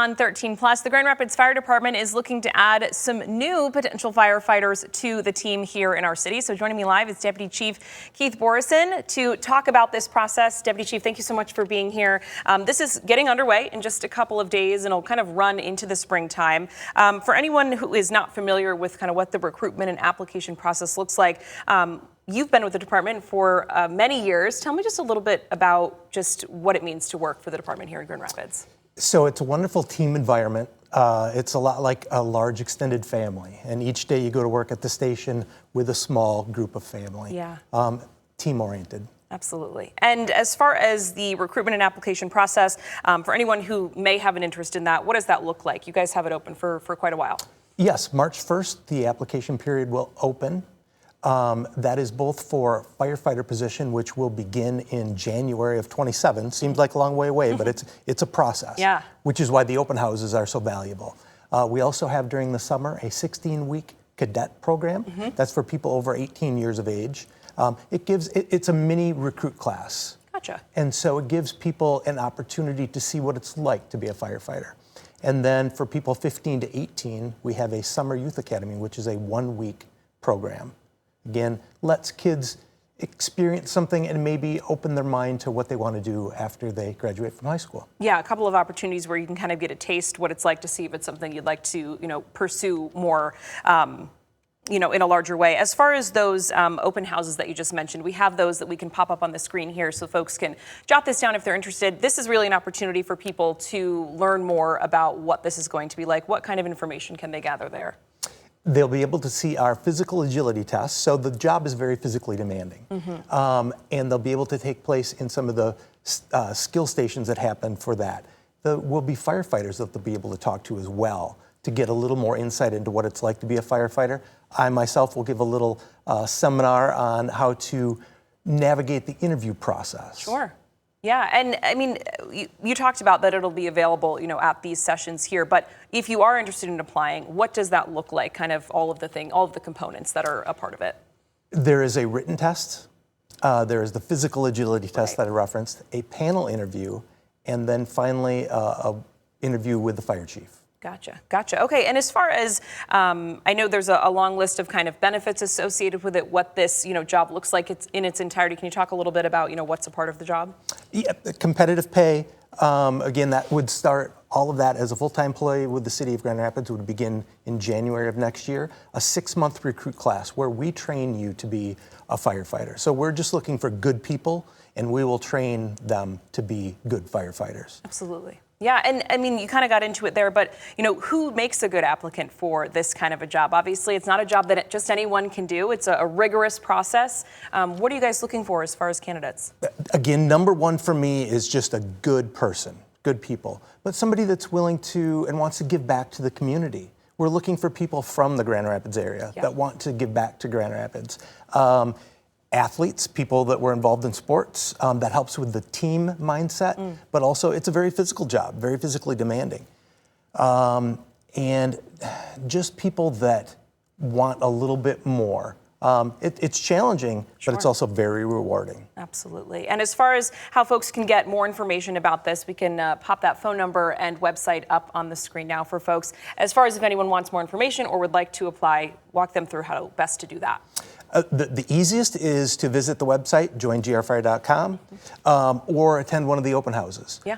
on 13 Plus. The Grand Rapids Fire Department is looking to add some new potential firefighters to the team here in our city. So joining me live is Deputy Chief Keith Borison to talk about this process. Deputy Chief, thank you so much for being here. This is getting underway in just a couple of days and it'll kind of run into the springtime. For anyone who is not familiar with kind of what the recruitment and application process looks like, you've been with the department for many years. Tell me just a little bit about just what it means to work for the department here in Grand Rapids. So it's a wonderful team environment. It's a lot like a large extended family. And each day you go to work at the station with a small group of family. Yeah. Team oriented. Absolutely. And as far as the recruitment and application process, for anyone who may have an interest in that, what does that look like? You guys have it open for quite a while. Yes, March 1st, the application period will open. That is both for firefighter position, which will begin in January of 27. Seems like a long way away, but it's a process. Yeah. Which is why the open houses are so valuable. We also have during the summer a 16-week cadet program. That's for people over 18 years of age. It's a mini recruit class. Gotcha. And so it gives people an opportunity to see what it's like to be a firefighter. And then for people 15 to 18, we have a summer youth academy, which is a 1-week program. Again, lets kids experience something and maybe open their mind to what they want to do after they graduate from high school. Yeah, a couple of opportunities where you can kind of get a taste what it's like to see if it's something you'd like to, pursue more, in a larger way. As far as those open houses that you just mentioned, we have those that we can pop up on the screen here so folks can jot this down if they're interested. This is really an opportunity for people to learn more about what this is going to be like. What kind of information can they gather there? They'll be able to see our physical agility tests. So the job is very physically demanding. And they'll be able to take place in some of the skill stations that happen for that. There will be firefighters that they'll be able to talk to as well to get a little more insight into what it's like to be a firefighter. I myself will give a little seminar on how to navigate the interview process. Sure. Yeah, and I mean, you talked about that it'll be available, at these sessions here, but if you are interested in applying, what does that look like, kind of all of the components that are a part of it? There is a written test, there is the physical agility test that I referenced, a panel interview, and then finally an interview with the fire chief. Gotcha. Okay, and as far as, I know there's a long list of kind of benefits associated with it, what this, job looks like it's in its entirety. Can you talk a little bit about, what's a part of the job? Yeah, competitive pay. Again, that would start all of that as a full-time employee with the City of Grand Rapids would begin in January of next year. A 6-month recruit class where we train you to be a firefighter. So we're just looking for good people, and we will train them to be good firefighters. Absolutely. Yeah, and I mean, you kind of got into it there, but who makes a good applicant for this kind of a job? Obviously, it's not a job that just anyone can do. It's a rigorous process. What are you guys looking for as far as candidates? Again, number one for me is just a good person, good people, but somebody that's willing to and wants to give back to the community. We're looking for people from the Grand Rapids area that want to give back to Grand Rapids. Athletes, people that were involved in sports, that helps with the team mindset, but also it's a very physical job, very physically demanding. And just people that want a little bit more. It's challenging, but it's also very rewarding. Absolutely. And as far as how folks can get more information about this, we can pop that phone number and website up on the screen now for folks. As far as if anyone wants more information or would like to apply, walk them through how best to do that. The easiest is to visit the website, joingrfire.com, or attend one of the open houses. Yeah.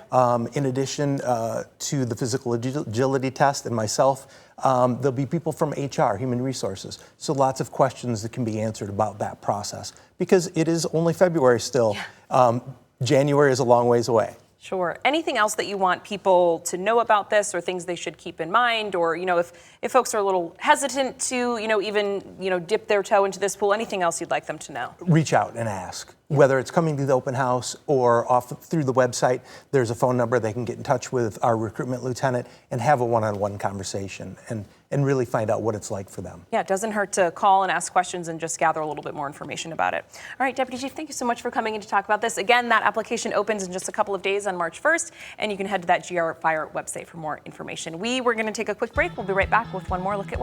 In addition to the physical agility test and myself, there'll be people from HR, Human Resources. So lots of questions that can be answered about that process. Because it is only February still. Yeah. January is a long ways away. Sure. Anything else that you want people to know about this or things they should keep in mind? Or, if folks are a little hesitant to, even, dip their toe into this pool, anything else you'd like them to know? Reach out and ask. Whether it's coming to the open house or off through the website, there's a phone number they can get in touch with our recruitment lieutenant and have a one-on-one conversation and really find out what it's like for them. Yeah, it doesn't hurt to call and ask questions and just gather a little bit more information about it. All right, Deputy Chief, thank you so much for coming in to talk about this. Again, that application opens in just a couple of days on March 1st, and you can head to that GR Fire website for more information. We were going to take a quick break. We'll be right back with one more look at